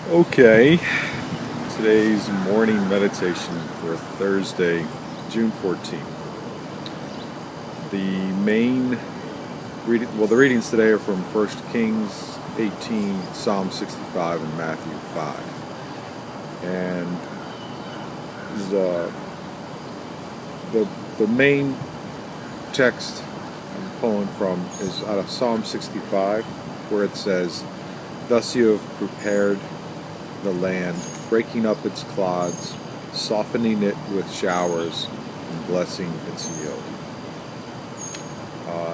Okay, today's morning meditation for Thursday, June 14th. The main the readings today are from 1 Kings 18, Psalm 65, and Matthew 5. And the main text I'm pulling from is out of Psalm 65, where it says, "Thus you have prepared the land, breaking up its clods, softening it with showers, and blessing its yield."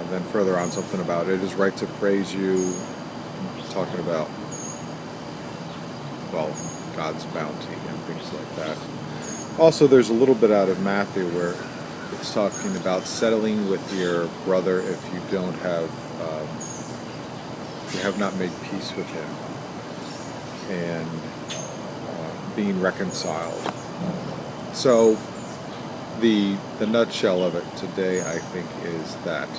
Then further on, something about it is right to praise you, talking about, God's bounty and things like that. Also, there's a little bit out of Matthew where it's talking about settling with your brother if you have not made peace with him, and being reconciled. So the nutshell of it today, I think, is that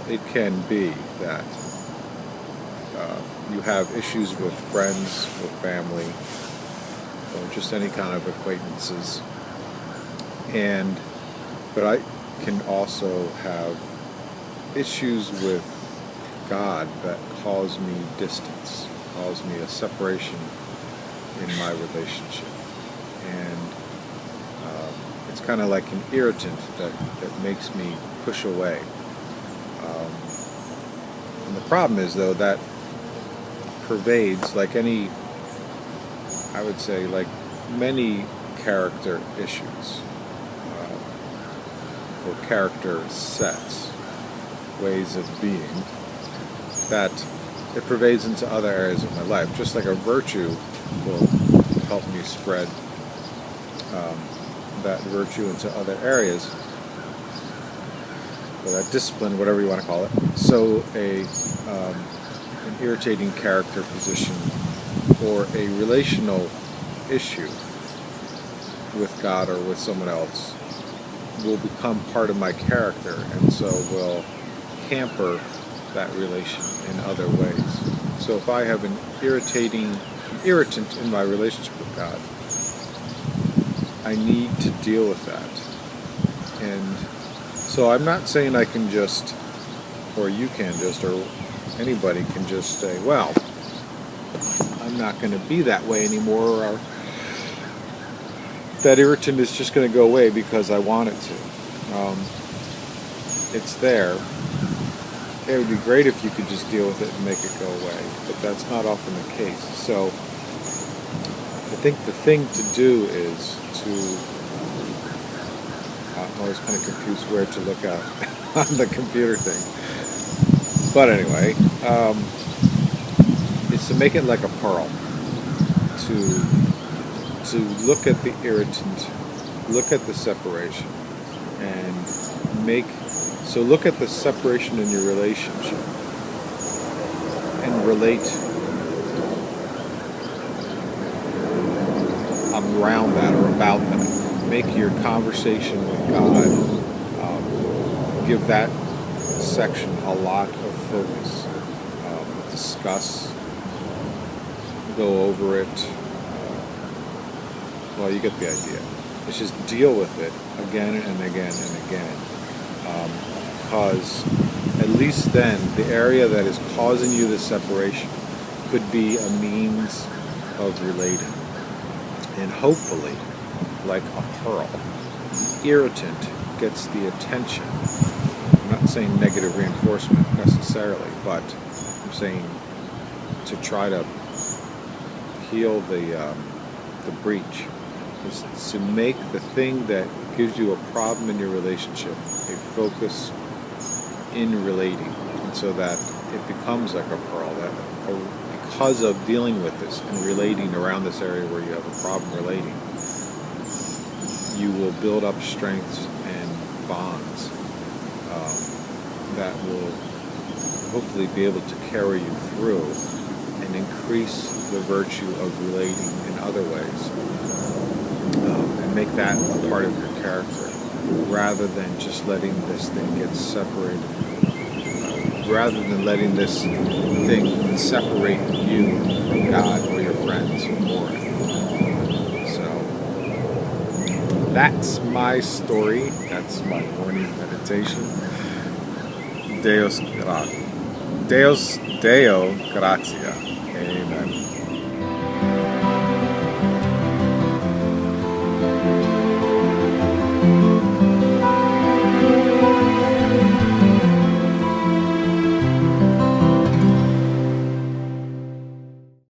it can be that you have issues with friends, with family, or just any kind of acquaintances, but I can also have issues with God that cause me distance, cause me a separation in my relationship. And it's kind of like an irritant that makes me push away. And the problem is, though, that pervades, like many character issues, or character sets, ways of being, that it pervades into other areas of my life. Just like a virtue will help me spread that virtue into other areas, or that discipline, whatever you want to call it. So an irritating character position or a relational issue with God or with someone else will become part of my character, and so will hamper that relation in other ways. So if I have an irritant in my relationship with God, I need to deal with that. And so I'm not saying I can just, or you can just, or anybody can just say, well, I'm not going to be that way anymore, or that irritant is just going to go away because I want it to. It's there. It would be great if you could just deal with it and make it go away, but that's not often the case. So I think the thing to do is I'm always kind of confused where to look at on the computer thing. But anyway, it's to make it like a pearl, to look at the irritant, look at the separation, and look at the separation in your relationship and relate around that or about that. Make your conversation with God, give that section a lot of focus. Discuss, go over it. You get the idea. It's just deal with it again and again and again. Because at least then, the area that is causing you the separation could be a means of relating. And hopefully, like a pearl, the irritant gets the attention. I'm not saying negative reinforcement necessarily, but I'm saying to try to heal the breach is to make the thing that gives you a problem in your relationship a focus in relating, and so that it becomes like a pearl, that because of dealing with this and relating around this area where you have a problem relating, you will build up strengths and bonds that will hopefully be able to carry you through and increase the virtue of relating in other ways, and make that a part of your character, rather than just letting this thing get separated rather than letting this thing separate you from God or your friends more. So that's my story. That's my morning meditation. Deus Deo gratia.